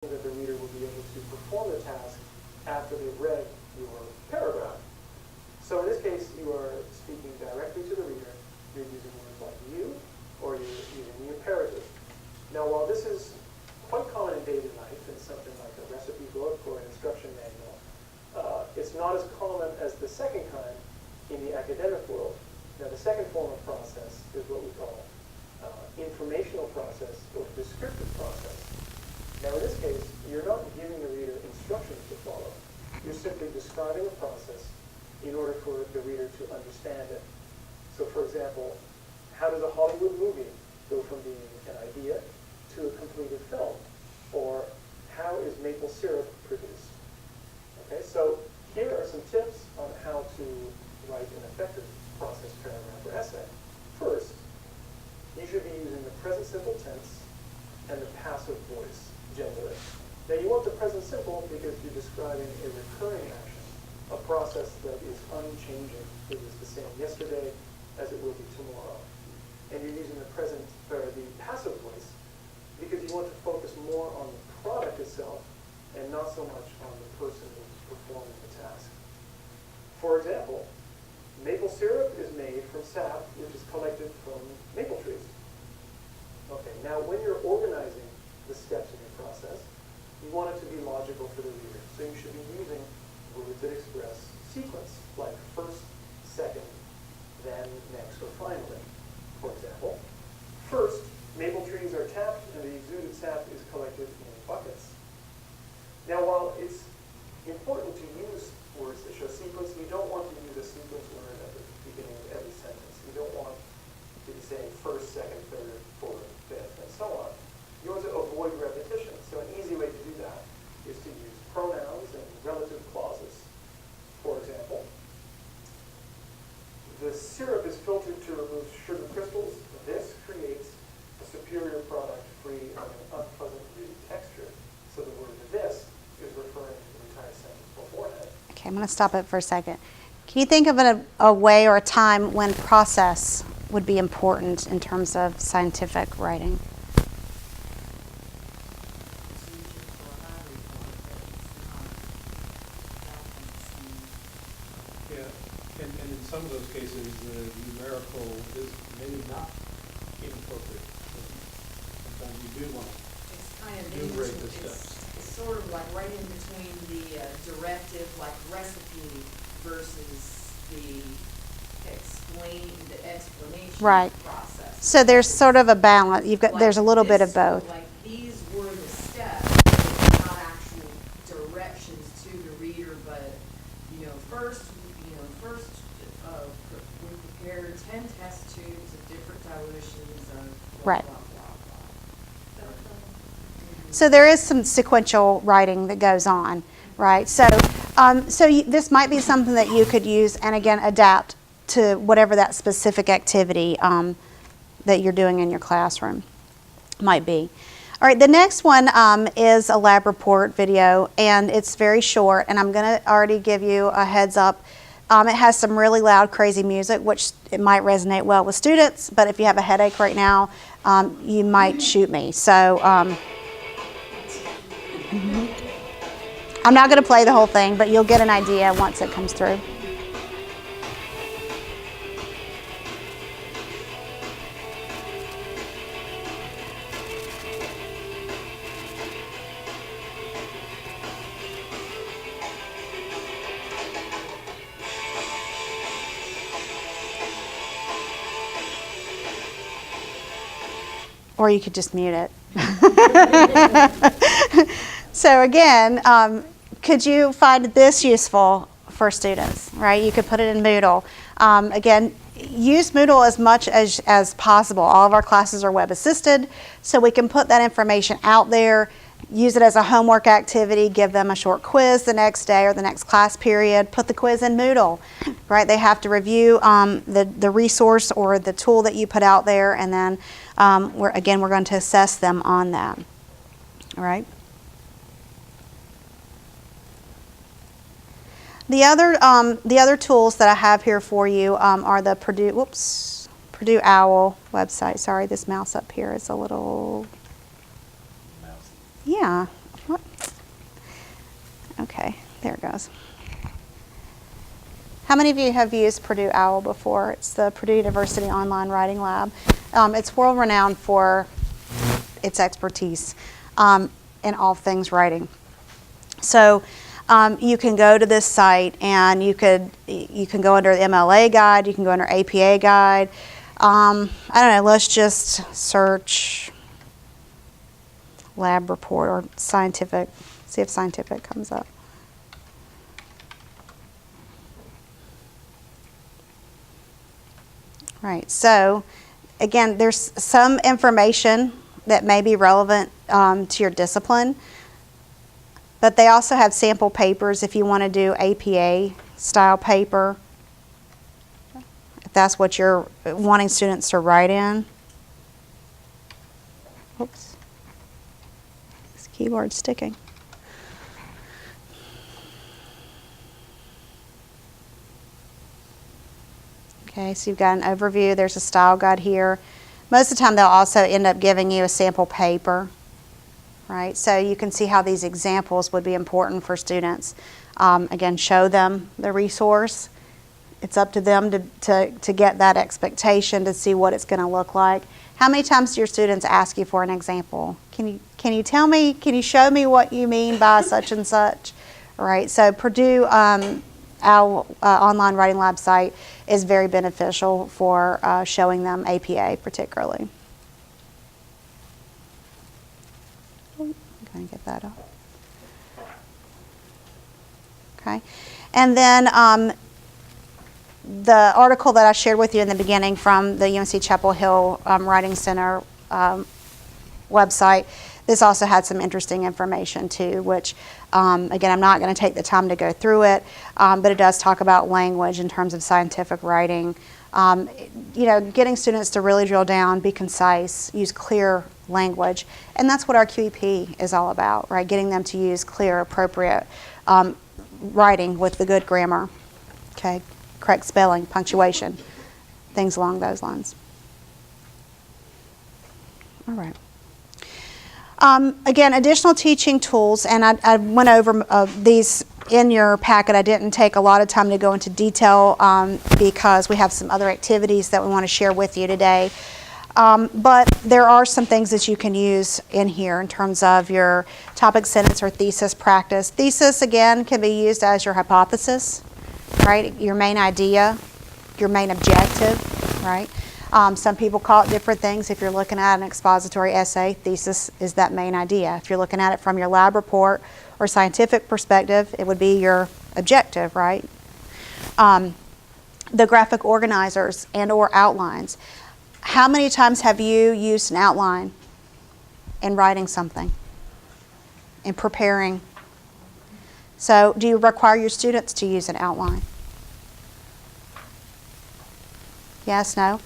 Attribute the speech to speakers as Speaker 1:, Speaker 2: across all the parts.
Speaker 1: that the reader will be able to perform the task after they've read your paragraph. So in this case, you are speaking directly to the reader. You're using words like you, or you're using the imperative. Now, while this is quite common in daily life in something like a recipe book or an instruction manual, it's not as common as the second kind in the academic world. Now, the second form of process is what we call informational process or descriptive process. Now, in this case, you're not giving the reader instructions to follow. You're simply describing a process in order for the reader to understand it. So, for example, how does a Hollywood movie go from being an idea to a completed film? Or how is maple syrup produced? Okay, so here are some tips on how to write an effective process paragraph or essay. First, you should be using the present simple tense and the passive voice generally. Now, you want the present simple because you're describing a recurring action, a process that is unchanging. It was the same yesterday as it will be tomorrow. And you're using the present, or the passive voice, because you want to focus more on the product itself and not so much on the person who's performing the task. For example, maple syrup is made from sap, which is collected from maple trees. Okay, now when you're organizing the steps in your process, you want it to be logical for the reader. So you should be using words that express sequence, like first, second, then, next, or finally. For example, first, maple trees are tapped and the exuded sap is collected in buckets. Now, while it's important to use words that show sequence, you don't want to use a sequence word at the beginning of every sentence. You don't want to be saying first, second, third, fourth, fifth, and so on. You want to avoid repetition. So an easy way to do that is to use pronouns and relative clauses. For example, the syrup is filtered to remove sugar crystals. This creates a superior product free of an unpleasant reading texture. So the word this is referring to the entire sentence beforehand.
Speaker 2: Okay, I'm going to stop it for a second. Can you think of a way or a time when process would be important in terms of scientific writing?
Speaker 3: Yeah, and in some of those cases, the numerical is maybe not inappropriate. Sometimes you do want
Speaker 4: It's kind of
Speaker 3: to enumerate the steps.
Speaker 4: it's sort of like right in between the directive, like recipe, versus the explanation
Speaker 2: Right.
Speaker 4: process.
Speaker 2: So there's sort of a balance. There's a little bit of
Speaker 4: Like
Speaker 2: both.
Speaker 4: Like these were the steps, but not actual directions to the reader, but, first, we prepared 10 test tubes of different dilutions of blah,
Speaker 2: Right.
Speaker 4: blah, blah, blah.
Speaker 2: So there is some sequential writing that goes on, right? So, this might be something that you could use and again adapt to whatever that specific activity that you're doing in your classroom might be. All right, the next one is a lab report video, and it's very short, and I'm going to already give you a heads up. It has some really loud, crazy music, which it might resonate well with students, but if you have a headache right now, you might shoot me. So I'm not going to play the whole thing, but you'll get an idea once it comes through. Or you could just mute it. So again, could you find this useful for students, right? You could put it in Moodle. Again, use Moodle as much as possible. All of our classes are web assisted, so we can put that information out there, use it as a homework activity, give them a short quiz the next day or the next class period, put the quiz in Moodle, right? They have to review the resource or the tool that you put out there, and then we're going to assess them on that, all right? The other tools that I have here for you are the Purdue OWL website. Sorry, this mouse up here is a little. Yeah. is. How many of you have used Purdue OWL before? It's the Purdue University Online Writing Lab. It's world renowned for its expertise in all things writing. So you can go to this site and you can go under the MLA guide, you can go under APA guide. I don't know, let's just search lab report or scientific, see if scientific comes up. Right, so again, there's some information that may be relevant to your discipline, but they also have sample papers if you want to do APA style paper, if that's what you're wanting students to write in. Oops, this keyboard's sticking. Okay, so you've got an overview, there's a style guide here. Most of the time they'll also end up giving you a sample paper, right? So you can see how these examples would be important for students. Again, show them the resource. It's up to them to get that expectation to see what it's going to look like. How many times do your students ask you for an example? Can you tell me, can you show me what you mean by such and such? All right, so Purdue our online writing lab site is very beneficial for showing them APA particularly. I'm going to get that up. Okay, and then the article that I shared with you in the beginning from the UNC Chapel Hill Writing Center website, this also had some interesting information too, which again, I'm not going to take the time to go through it, but it does talk about language in terms of scientific writing. You know, getting students to really drill down, be concise, use clear language, and that's what our QEP is all about, right? Getting them to use clear, appropriate writing with the good grammar, okay? Correct spelling, punctuation, things along those lines. All right. Again, additional teaching tools, and I went over these in your packet. I didn't take a lot of time to go into detail because we have some other activities that we want to share with you today. But there are some things that you can use in here in terms of your topic sentence or thesis practice. Thesis, again, can be used as your hypothesis, right? Your main idea, your main objective, right? Some people call it different things. If you're looking at an expository essay, thesis is that main idea. If you're looking at it from your lab report or scientific perspective, it would be your objective, right? The graphic organizers and or outlines. How many times have you used an outline in writing something, in preparing? So do you require your students to use an outline? Yes, no?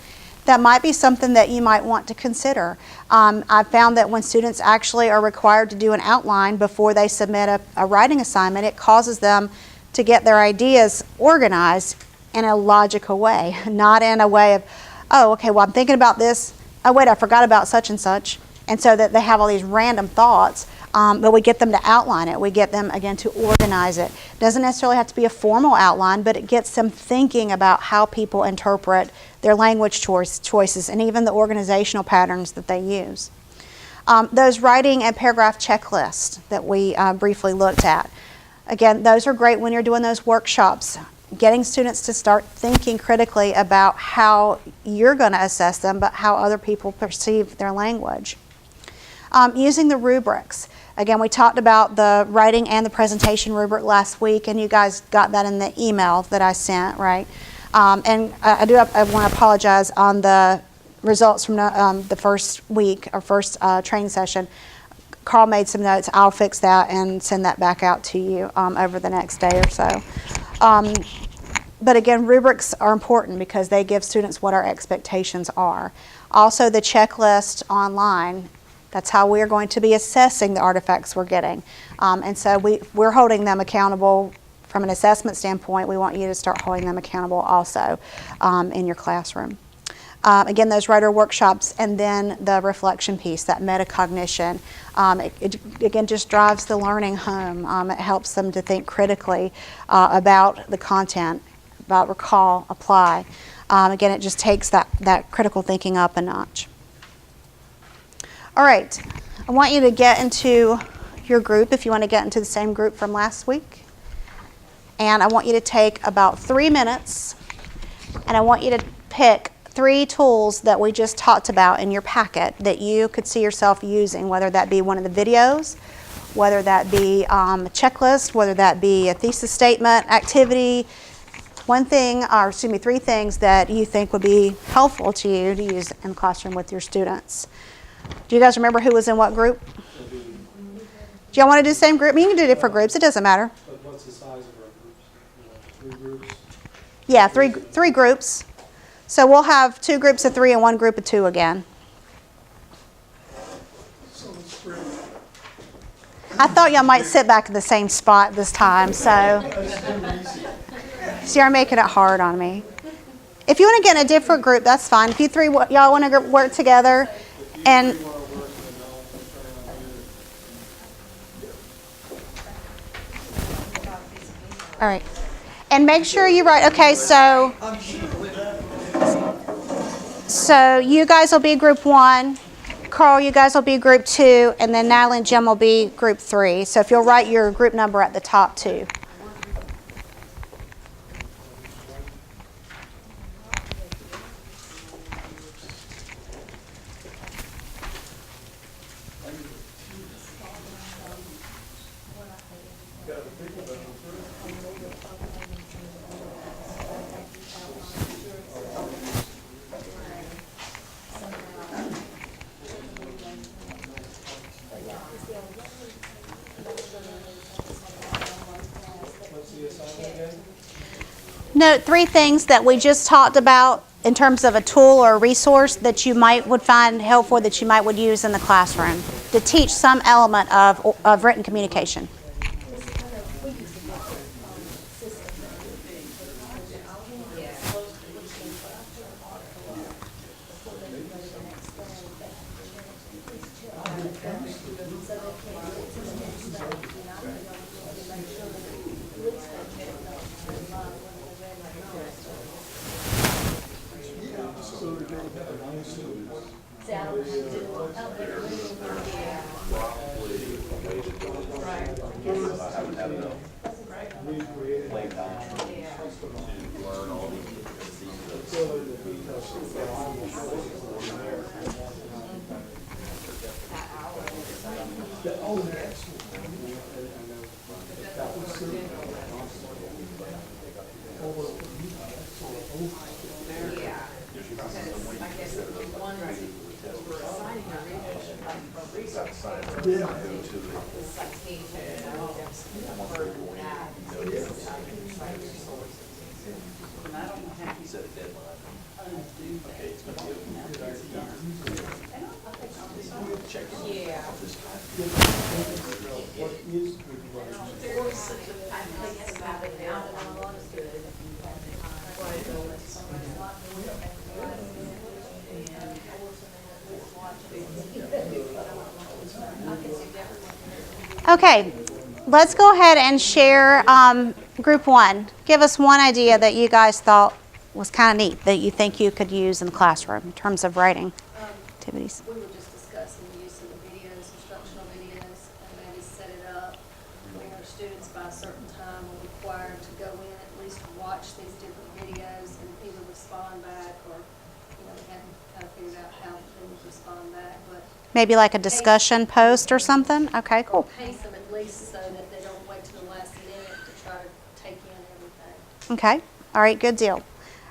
Speaker 2: That might be something that you might want to consider. I've found that when students actually are required to do an outline before they submit a writing assignment, it causes them to get their ideas organized in a logical way, not in a way of, oh, okay, well, I'm thinking about this. Oh, wait, I forgot about such and such. And so that they have all these random thoughts, but we get them to outline it. We get them, again, to organize it. It doesn't necessarily have to be a formal outline, but it gets them thinking about how people interpret their language choices and even the organizational patterns that they use. Those writing and paragraph checklists that we briefly looked at. Again, those are great when you're doing those workshops, getting students to start thinking critically about how you're going to assess them, but how other people perceive their language. Using the rubrics. Again, we talked about the writing and the presentation rubric last week, and you guys got that in the email that I sent, right? And I want to apologize on the results from the first week or first training session. Carl made some notes. I'll fix that and send that back out to you over the next day or so. But again, rubrics are important because they give students what our expectations are. Also, the checklist online. That's how we're going to be assessing the artifacts we're getting. And so we're holding them accountable from an assessment standpoint. We want you to start holding them accountable also in your classroom. Again, those writer workshops, and then the reflection piece, that metacognition. It again just drives the learning home. It helps them to think critically about the content, about recall, apply. Again, it just takes that critical thinking up a notch. All right, I want you to get into your group if you want to get into the same group from last week. And I want you to take about 3 minutes, and I want you to pick 3 tools that we just talked about in your packet that you could see yourself using, whether that be one of the videos, whether that be a checklist, whether that be a thesis statement, activity, 3 things that you think would be helpful to you to use in the classroom with your students. Do you guys remember who was in what group? Do y'all want to do the same group? You can do different groups, it doesn't matter.
Speaker 3: But what's the size of our groups? 3 groups?
Speaker 2: Yeah, three groups. So we'll have 2 groups of 3 and 1 group of 2 again. I thought y'all might sit back in the same spot this time, so you're making it hard on me. If you want to get in a different group, that's fine. If you 3 y'all want to work together, and all right, and make sure you write. Okay, so you guys will be group 1. Carl, you guys will be group 2, and then Natalie and Jim will be group 3. So if you'll write your group number at the top too. Note 3 things that we just talked about in terms of a tool or a resource that you would find helpful, that you would use in the classroom to teach some element of written communication. Okay, let's go ahead and share group 1. Give us one idea that you guys thought was kind of neat that you think you could use in the classroom in terms of writing activities.
Speaker 5: We were just discussing the use of the videos, instructional videos, and maybe set it up where our students by a certain time are required to go in, at least watch these different videos and either respond back or, we hadn't kind of figured out how they would respond back, but
Speaker 2: Maybe like a discussion post or something? Okay, cool.
Speaker 5: pace them at least so that they don't wait till the last minute to try to take in everything.
Speaker 2: Okay, all right, good deal.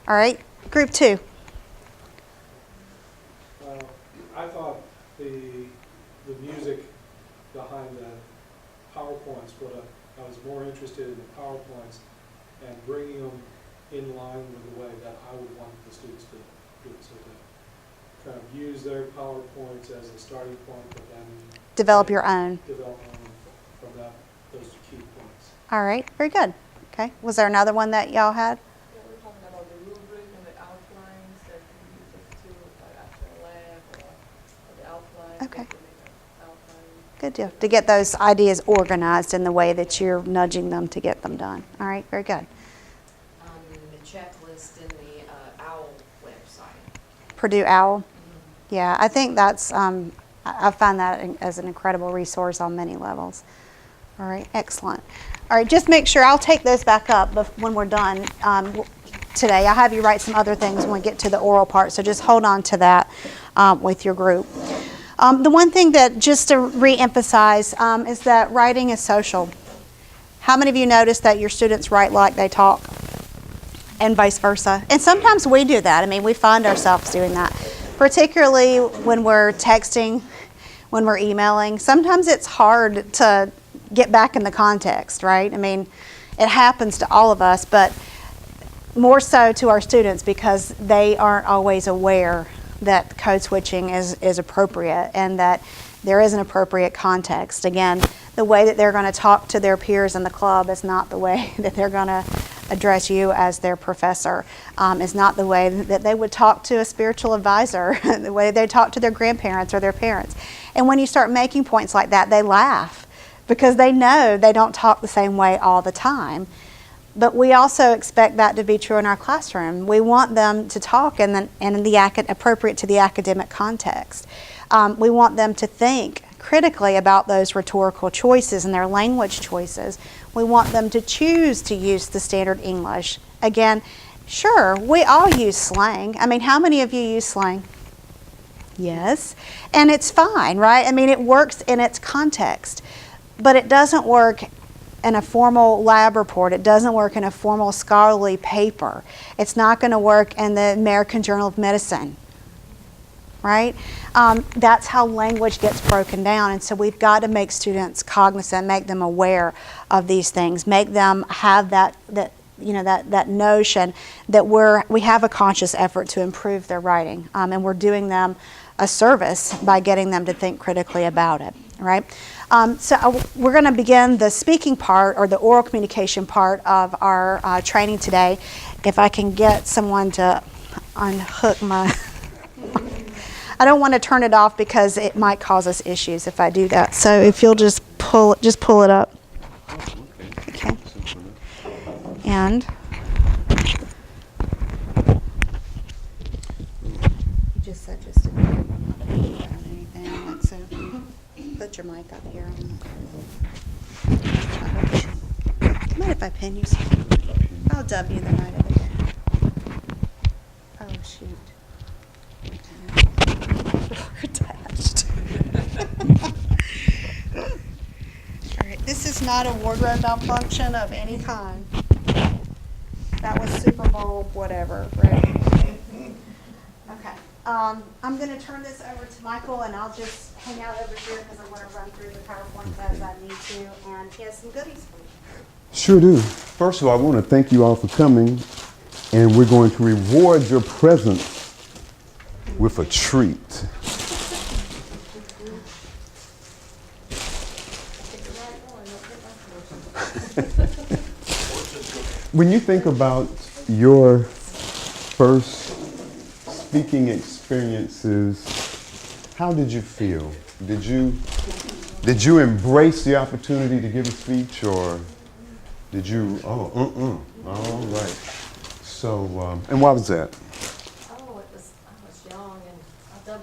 Speaker 2: All right, group 2.
Speaker 3: I thought the music behind the PowerPoints, I was more interested in the PowerPoints and bringing them in line with the way that I would want the students to do it. So to kind of use their PowerPoints as a starting point, but then
Speaker 2: Develop your own.
Speaker 3: develop from those key points.
Speaker 2: All right, very good. Okay, was there another one that y'all had?
Speaker 6: Yeah, we're talking about the rubric and the outlines that can be used to
Speaker 2: good deal. To get those ideas organized in the way that you're nudging them to get them done. All right, very good.
Speaker 4: The checklist in the OWL website.
Speaker 2: Purdue OWL. Yeah, I think that's, I find that as an incredible resource on many levels. All right, excellent. All right, just make sure, I'll take those back up when we're done today. I'll have you write some other things when we get to the oral part, so just hold on to that with your group. The one thing that, just to re-emphasize, is that writing is social. How many of you notice that your students write like they talk? And vice versa. And sometimes we do that. I mean, we find ourselves doing that, particularly when we're texting, when we're emailing. Sometimes it's hard to get back in the context, right? I mean, it happens to all of us, but more so to our students because they aren't always aware that code switching is appropriate and that there is an appropriate context. Again, the way that they're going to talk to their peers in the club is not the way that they're going to address you as their professor, is not the way that they would talk to a spiritual advisor, the way they talk to their grandparents or their parents. And when you start making points like that, they laugh because they know they don't talk the same way all the time. But we also expect that to be true in our classroom. We want them to talk appropriate to the academic context. We want them to think critically about those rhetorical choices and their language choices. We want them to choose to use the standard English. Again, sure, we all use slang. I mean, how many of you use slang? Yes. And it's fine, right? I mean, it works in its context. But it doesn't work in a formal lab report. It doesn't work in a formal scholarly paper. It's not going to work in the American Journal of Medicine, right? That's how language gets broken down. And so we've got to make students cognizant, make them aware of these things, make them have that notion that we have a conscious effort to improve their writing, and we're doing them a service by getting them to think critically about it, right? So we're going to begin the speaking part or the oral communication part of our training today. If I can get someone to unhook my... I don't want to turn it off because it might cause us issues if I do that. So if you'll just pull it up. Okay. And you just said just to be about anything like so. Put your mic up here. Mind if I pin you some? I'll dub you the night of the day. Oh shoot. We're attached. All right, this is not a wardrobe malfunction of any kind. That was Super Bowl whatever, right? Okay. I'm going to turn this over to Michael, and I'll just hang out over here because I want to run through the PowerPoint as I need to, and he has some goodies for you.
Speaker 6: Sure do. First of all, I want to thank you all for coming, and we're going to reward your presence with a treat. When you think about your first speaking experiences, how did you feel? Did you embrace the opportunity to give a speech, or did you, all right. So, and why was that?
Speaker 5: Oh, I was young and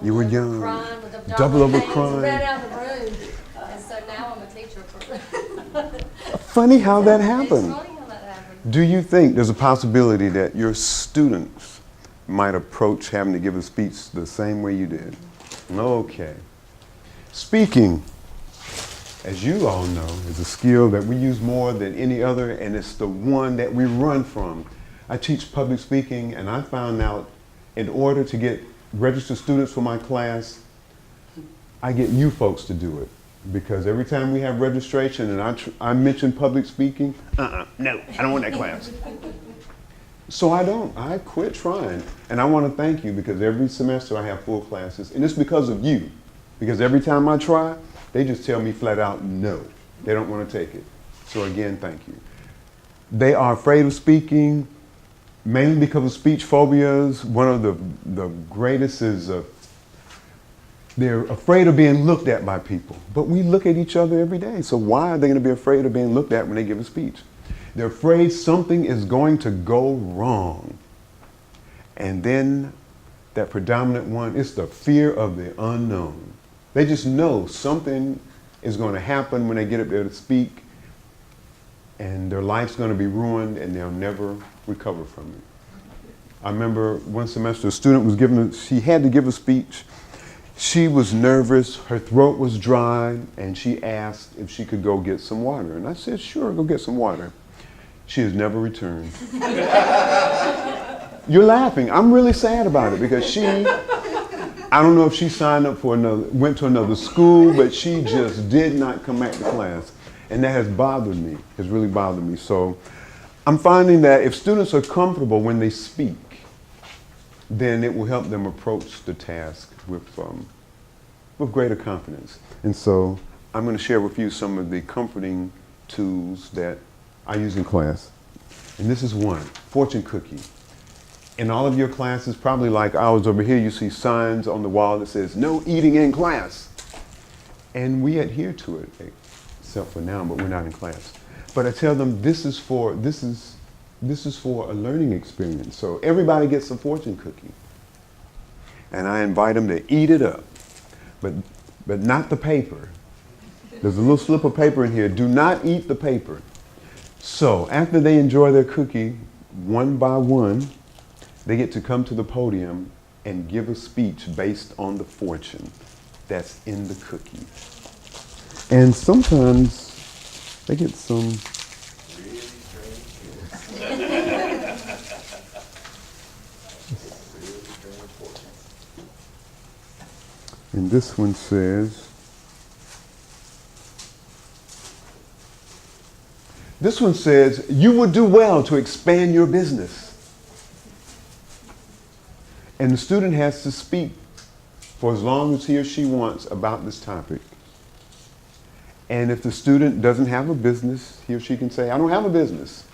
Speaker 5: I
Speaker 6: You were young.
Speaker 5: crying with a
Speaker 6: Double over
Speaker 5: pains,
Speaker 6: crying.
Speaker 5: ran out of the room. And so now I'm a teacher.
Speaker 6: Funny how that
Speaker 5: It's
Speaker 6: happened.
Speaker 5: funny how that happened.
Speaker 6: Do you think there's a possibility that your students might approach having to give a speech the same way you did? Okay. Speaking, as you all know, is a skill that we use more than any other, and it's the one that we run from. I teach public speaking, and I found out in order to get registered students for my class, I get you folks to do it. Because every time we have registration and I mention public speaking, no, I don't want that class. So I quit trying. And I want to thank you because every semester I have full classes, and it's because of you. Because every time I try, they just tell me flat out no. They don't want to take it. So again, thank you. They are afraid of speaking, mainly because of speech phobias. One of the greatest is They're afraid of being looked at by people. But we look at each other every day. So why are they going to be afraid of being looked at when they give a speech? They're afraid something is going to go wrong. And then that predominant one is the fear of the unknown. They just know something is going to happen when they get up there to speak, and their life's going to be ruined and they'll never recover from it. I remember one semester a student was she had to give a speech. She was nervous, her throat was dry, and she asked if she could go get some water. And I said, sure, go get some water. She has never returned. You're laughing. I'm really sad about it because I don't know if she signed up for went to another school, but she just did not come back to class. And that has bothered me, has really bothered me. So I'm finding that if students are comfortable when they speak, then it will help them approach the task with greater confidence. And so I'm going to share with you some of the comforting tools that I use in class. And this is one, fortune cookie. In all of your classes, probably like ours over here, you see signs on the wall that says, no eating in class. And we adhere to it, except for now, but we're not in class. But I tell them this is for a learning experience. So everybody gets a fortune cookie. And I invite them to eat it up, but not the paper. There's a little slip of paper in here. Do not eat the paper. So after they enjoy their cookie, one by one, they get to come to the podium and give a speech based on the fortune that's in the cookie. And sometimes they get some really strange and this one says, you would do well to expand your business. And the student has to speak for as long as he or she wants about this topic. And if the student doesn't have a business, he or she can say, I don't have a business.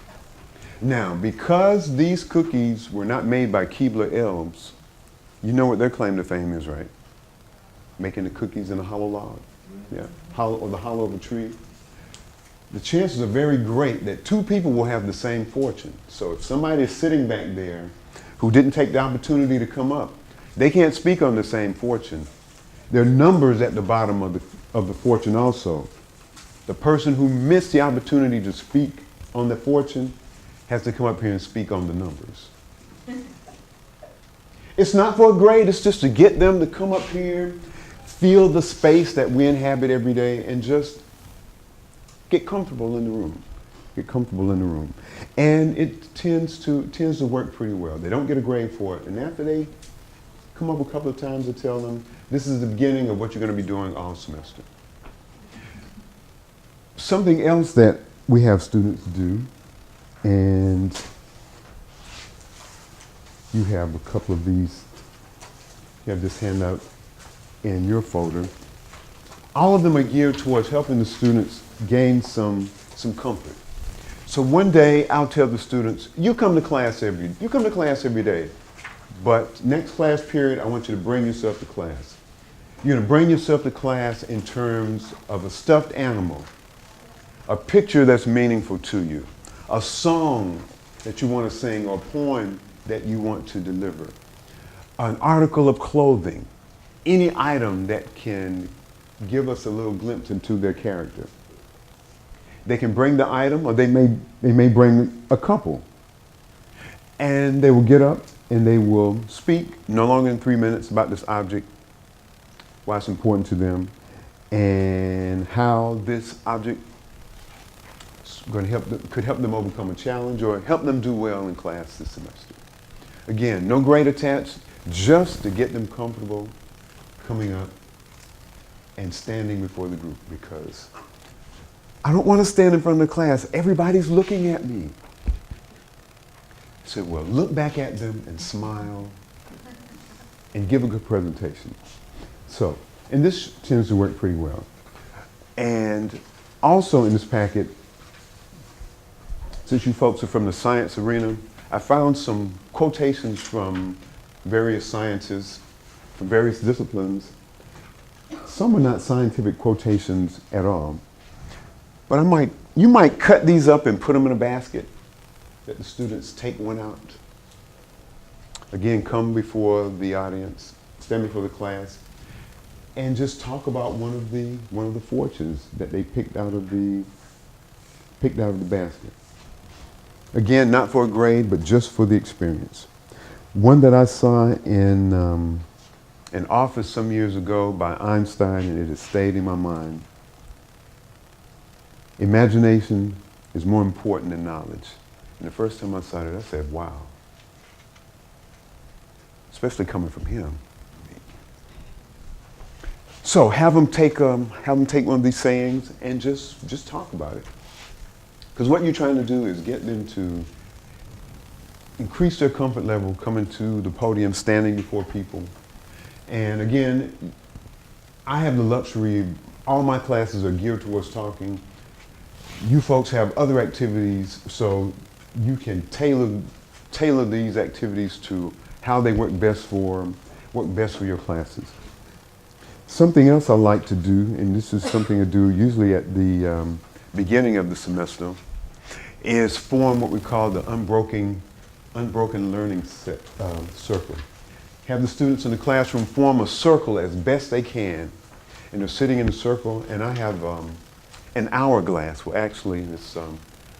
Speaker 6: Now, because these cookies were not made by Keebler Elves, you know what their claim to fame is, right? Making the cookies in a hollow log, or the hollow of a tree. The chances are very great that two people will have the same fortune. So if somebody is sitting back there who didn't take the opportunity to come up, they can't speak on the same fortune. There are numbers at the bottom of the fortune also. The person who missed the opportunity to speak on the fortune has to come up here and speak on the numbers. It's not for a grade, it's just to get them to come up here, feel the space that we inhabit every day, and just get comfortable in the room. Get comfortable in the room. And it tends to work pretty well. They don't get a grade for it. And after they come up a couple of times, I tell them, this is the beginning of what you're going to be doing all semester. Something else that we have students do, and you have a couple of these, you have this handout in your folder. All of them are geared towards helping the students gain some comfort. So one day I'll tell the students, you come to class every day, but next class period I want you to bring yourself to class. You're going to bring yourself to class in terms of a stuffed animal, a picture that's meaningful to you, a song that you want to sing, or a poem that you want to deliver, an article of clothing, any item that can give us a little glimpse into their character. They can bring the item, or they may bring a couple. And they will get up and they will speak no longer than 3 minutes about this object, why it's important to them, and how this object could help them overcome a challenge or help them do well in class this semester. Again, no grade attached, just to get them comfortable coming up and standing before the group, because I don't want to stand in front of the class. Everybody's looking at me. I said, well, look back at them and smile and give a good presentation. So, and this tends to work pretty well. And also in this packet, since you folks are from the science arena, I found some quotations from various scientists, from various disciplines, some are not scientific quotations at all. But you might cut these up and put them in a basket that the students take one out. Again, come before the audience, stand before the class, and just talk about one of the fortunes that they picked out of the basket. Again, not for a grade, but just for the experience. One that I saw in an office some years ago by Einstein, and it has stayed in my mind. Imagination is more important than knowledge. And the first time I saw it, I said, wow. Especially coming from him. So have them take one of these sayings and just talk about it. Because what you're trying to do is get them to increase their comfort level coming to the podium, standing before people. And again, I have the luxury, all my classes are geared towards talking. You folks have other activities, so you can tailor these activities to how they work best for your classes. Something else I like to do, and this is something I do usually at the beginning of the semester, is form what we call the unbroken learning circle. Have the students in the classroom form a circle as best they can, and they're sitting in a circle, and I have an hourglass. Well, actually, it's a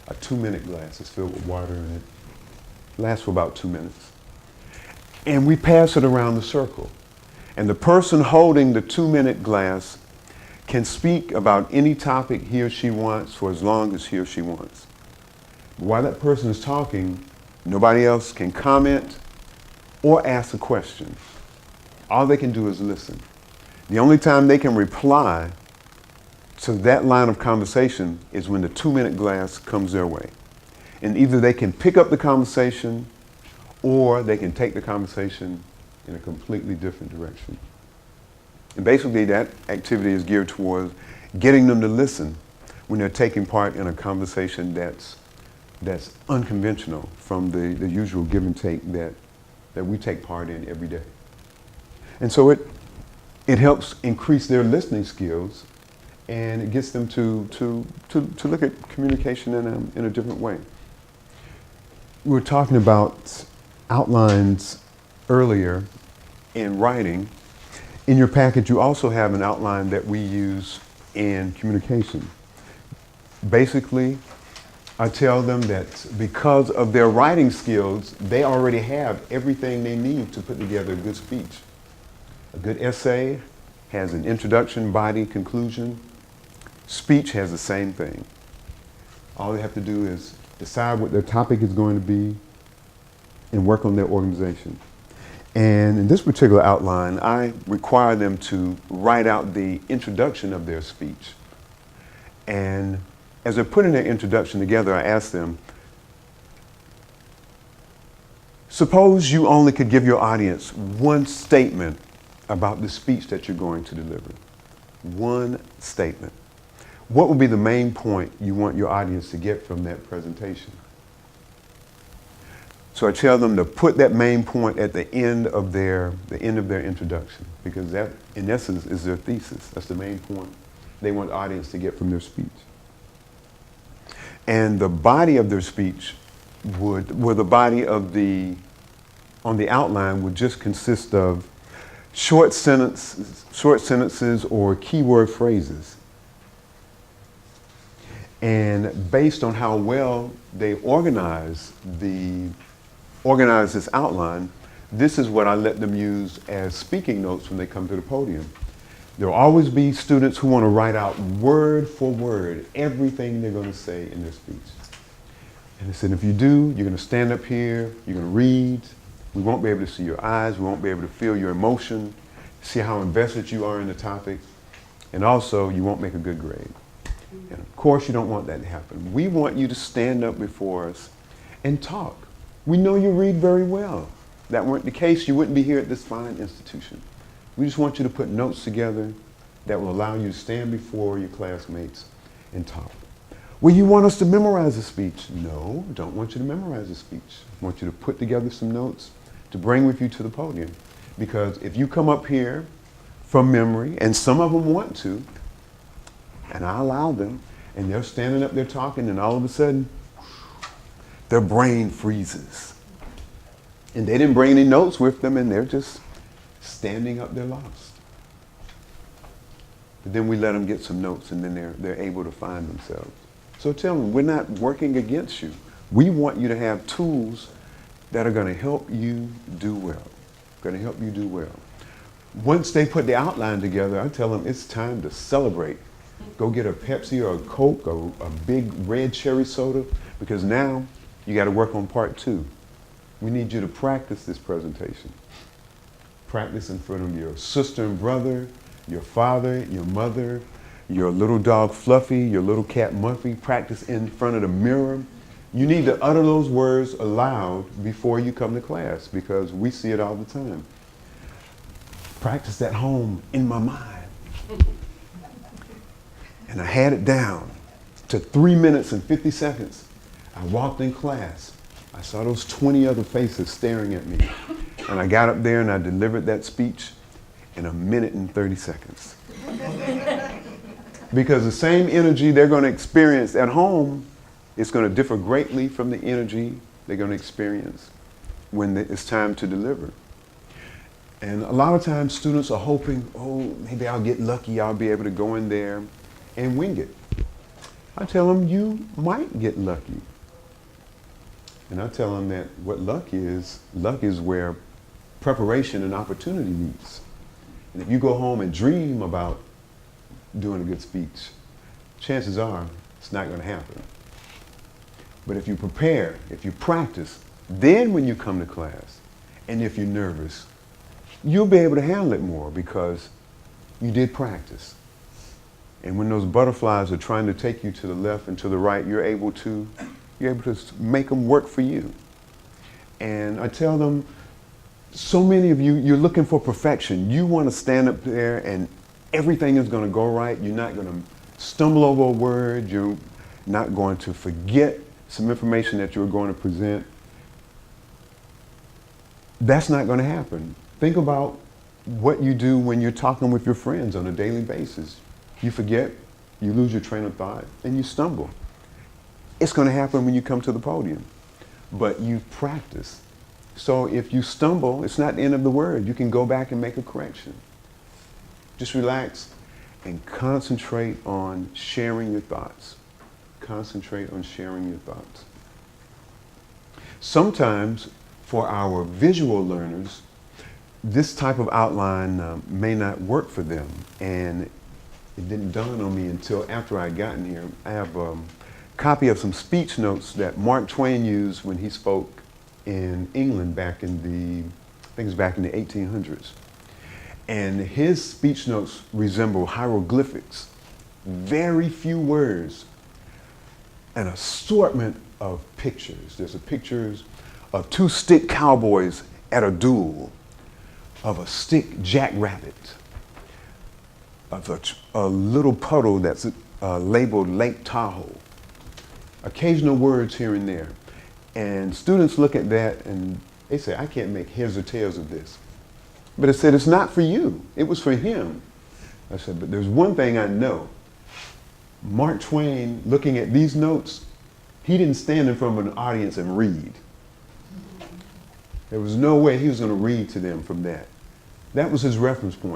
Speaker 6: 2-minute glass. It's filled with water, and it lasts for about 2 minutes. And we pass it around the circle. And the person holding the 2-minute glass can speak about any topic he or she wants for as long as he or she wants. While that person is talking, nobody else can comment or ask a question. All they can do is listen. The only time they can reply to that line of conversation is when the 2-minute glass comes their way. And either they can pick up the conversation or they can take the conversation in a completely different direction. And basically that activity is geared towards getting them to listen when they're taking part in a conversation that's unconventional from the usual give and take that we take part in every day. And so it helps increase their listening skills, and it gets them to look at communication in a different way. We were talking about outlines earlier in writing. In your package, you also have an outline that we use in communication. Basically, I tell them that because of their writing skills, they already have everything they need to put together a good speech. A good essay has an introduction, body, conclusion. Speech has the same thing. All they have to do is decide what their topic is going to be and work on their organization. And in this particular outline, I require them to write out the introduction of their speech. And as they're putting their introduction together, I ask them, suppose you only could give your audience one statement about the speech that you're going to deliver. One statement. What would be the main point you want your audience to get from that presentation? So I tell them to put that main point at the end of their introduction, because that, in essence, is their thesis. That's the main point they want the audience to get from their speech. And the body of their speech on the outline would just consist of short sentences or keyword phrases. And based on how well they organize this outline, this is what I let them use as speaking notes when they come to the podium. There will always be students who want to write out word for word everything they're going to say in their speech. And I said, if you do, you're going to stand up here, you're going to read, we won't be able to see your eyes, we won't be able to feel your emotion, see how invested you are in the topic, and also you won't make a good grade. And of course you don't want that to happen. We want you to stand up before us and talk. We know you read very well. If that weren't the case, you wouldn't be here at this fine institution. We just want you to put notes together that will allow you to stand before your classmates and talk. Well, you want us to memorize a speech? No, don't want you to memorize a speech. I want you to put together some notes to bring with you to the podium. Because if you come up here from memory, and some of them want to, and I allow them, and they're standing up there talking, and all of a sudden, their brain freezes. And they didn't bring any notes with them, and they're just standing up there lost. But then we let them get some notes, and then they're able to find themselves. So tell them, we're not working against you. We want you to have tools that are going to help you do well. Going to help you do well. Once they put the outline together, I tell them it's time to celebrate. Go get a Pepsi or a Coke or a big red cherry soda, because now you got to work on part 2. We need you to practice this presentation. Practice in front of your sister and brother, your father, your mother, your little dog Fluffy, your little cat Muffy. Practice in front of the mirror. You need to utter those words aloud before you come to class, because we see it all the time. Practice at home in my mind. And I had it down to 3 minutes and 50 seconds. I walked in class. I saw those 20 other faces staring at me. And I got up there and I delivered that speech in 1 minute and 30 seconds. Because the same energy they're going to experience at home is going to differ greatly from the energy they're going to experience when it's time to deliver. And a lot of times students are hoping, oh, maybe I'll get lucky, I'll be able to go in there and wing it. I tell them you might get lucky. And I tell them that what luck is where preparation and opportunity meets. And if you go home and dream about doing a good speech, chances are it's not going to happen. But if you prepare, if you practice, then when you come to class, and if you're nervous, you'll be able to handle it more because you did practice. And when those butterflies are trying to take you to the left and to the right, you're able to make them work for you. And I tell them, so many of you, you're looking for perfection. You want to stand up there and everything is going to go right. You're not going to stumble over a word. You're not going to forget some information that you're going to present. That's not going to happen. Think about what you do when you're talking with your friends on a daily basis. You forget, you lose your train of thought, and you stumble. It's going to happen when you come to the podium, but you practice. So if you stumble, it's not the end of the word. You can go back and make a correction. Just relax and concentrate on sharing your thoughts. Concentrate on sharing your thoughts. Sometimes for our visual learners, this type of outline may not work for them, and it didn't dawn on me until after I'd gotten here. I have a copy of some speech notes that Mark Twain used when he spoke in England back in the 1800s. And his speech notes resemble hieroglyphics, very few words, an assortment of pictures. There's pictures of 2 stick cowboys at a duel, of a stick jackrabbit, of a little puddle that's labeled Lake Tahoe. Occasional words here and there. And students look at that and they say, I can't make heads or tails of this. But I said, it's not for you. It was for him. I said, but there's one thing I know. Mark Twain, looking at these notes, he didn't stand in front of an audience and read. There was no way he was going to read to them from that. That was his reference point.